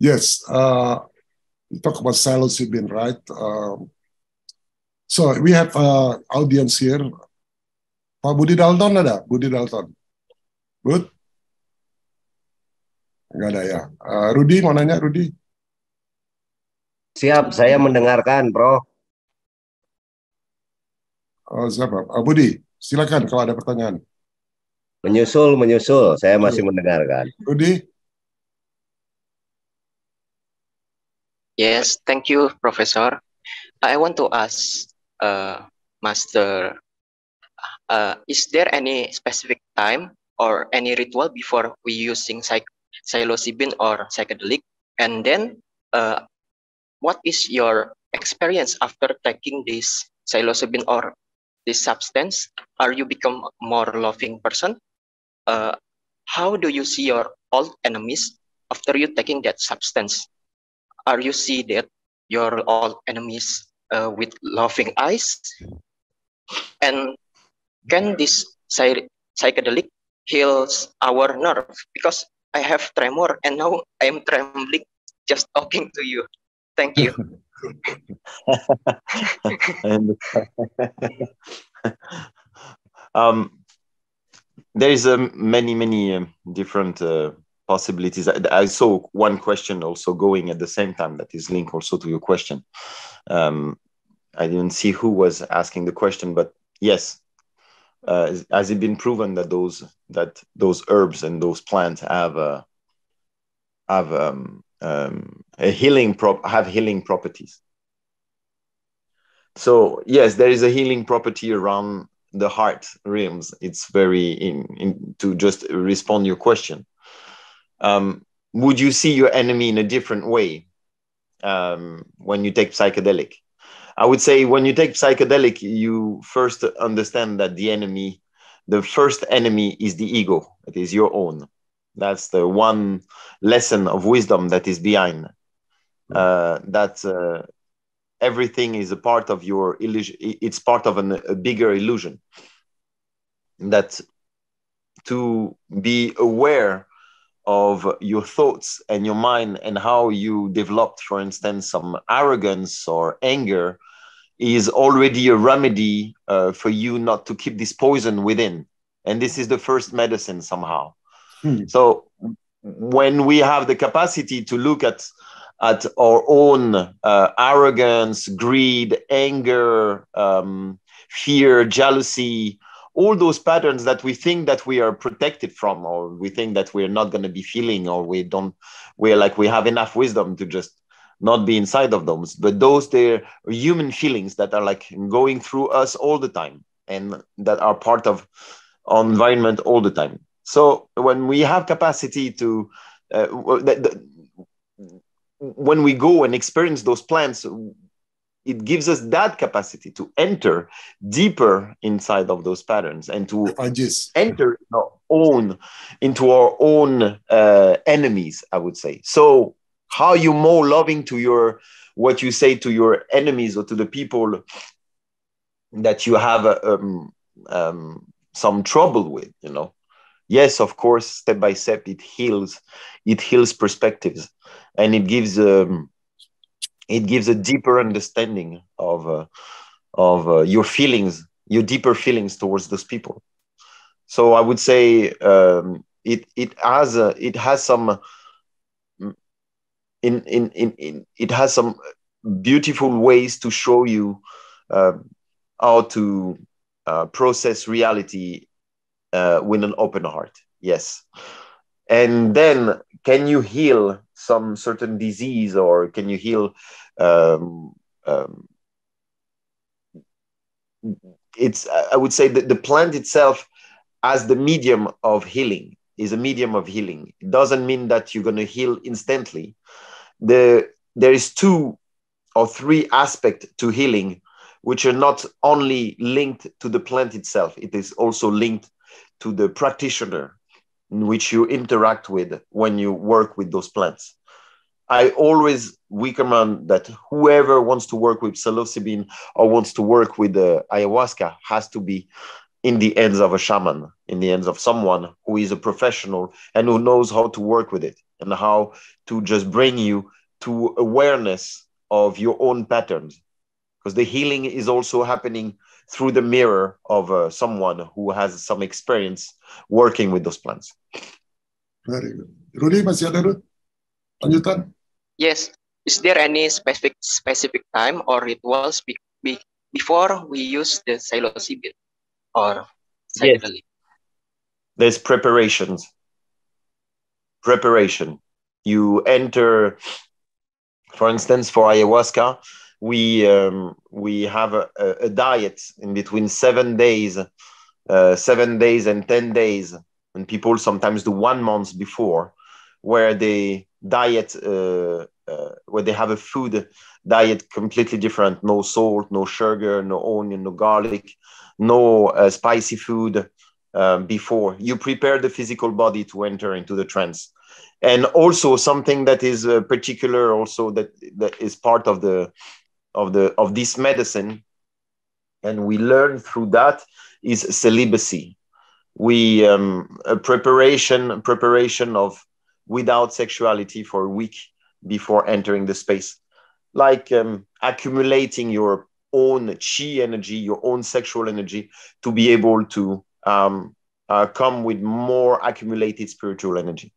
Yes, we talk about psilocybin, right? So we have audience here. Pak Budi Dalton ada? Budi Dalton. Bud? Enggak ada ya. Rudi, mau nanya Rudi? Siap, saya mendengarkan, Bro. Oh, siapa? Budi, silakan kalau ada pertanyaan. Menyusul, saya masih mendengarkan. Rudi? Yes, thank you, Professor. I want to ask Master, is there any specific time or any ritual before we using psilocybin or psychedelic? And then, what is your experience after taking this psilocybin or this substance? Are you become a more loving person? How do you see your old enemies after you taking that substance? Are you see that your old enemies with loving eyes? And can this psychedelic heals our nerve? Because I have tremor and now I am trembling just talking to you. Thank you. There is many different possibilities. I saw one question also going at the same time that is linked also to your question. I didn't see who was asking the question, but yes, has it been proven that those herbs and those plants have healing properties? So yes, there is a healing property around the heart realms. It's very to just respond to your question. Would you see your enemy in a different way when you take psychedelic? I would say when you take psychedelic, you first understand that the first enemy is the ego. It is your own. That's the one lesson of wisdom that is behind. That everything is a part of your illusion. It's part of a bigger illusion. That to be aware of your thoughts and your mind and how you developed, for instance, some arrogance or anger is already a remedy for you not to keep this poison within. And this is the first medicine somehow. So when we have the capacity to look at our own arrogance, greed, anger, fear, jealousy, all those patterns that we think that we are protected from, or we think that we're not going to be feeling, or we have enough wisdom to just not be inside of those. But they're human feelings that are like going through us all the time and that are part of our environment all the time. So when we have capacity to, when we go and experience those plants, it gives us that capacity to enter deeper inside of those patterns and to enter into our own enemies, I would say. So how you more loving to what you say to your enemies or to the people that you have some trouble with, Yes, of course, step by step, it heals perspectives, and it gives a deeper understanding of your feelings, your deeper feelings towards those people. So I would say it has some beautiful ways to show you how to process reality with an open heart. Yes. And then can you heal some certain disease, or can you heal I would say that the plant itself as the medium of healing is a medium of healing. It doesn't mean that you're going to heal instantly. There is 2 or 3 aspects to healing which are not only linked to the plant itself, it is also linked to the practitioner in which you interact with when you work with those plants. I always recommend that whoever wants to work with psilocybin or wants to work with ayahuasca has to be in the hands of a shaman, in the hands of someone who is a professional and who knows how to work with it. and how to just bring you to awareness of your own patterns. Because the healing is also happening through the mirror of someone who has some experience working with those plants. Very good. Rudy, masih ada, Rudy? Lanjutan? Yes. Is there any specific time or rituals before we use the psilocybin or psychedelic? There's preparations. Preparation. You enter, for instance, for ayahuasca, we have a diet in between 7 days, 7 days and 10 days, and people sometimes do 1 month before, where they diet, where they have a food diet completely different. No salt, no sugar, no onion, no garlic, no spicy food before. You prepare the physical body to enter into the trance. And also something that is particular, also that is part of this medicine, and we learn through that, is celibacy. We a preparation of without sexuality for a week before entering the space, like accumulating your own chi energy, your own sexual energy, to be able to come with more accumulated spiritual energy.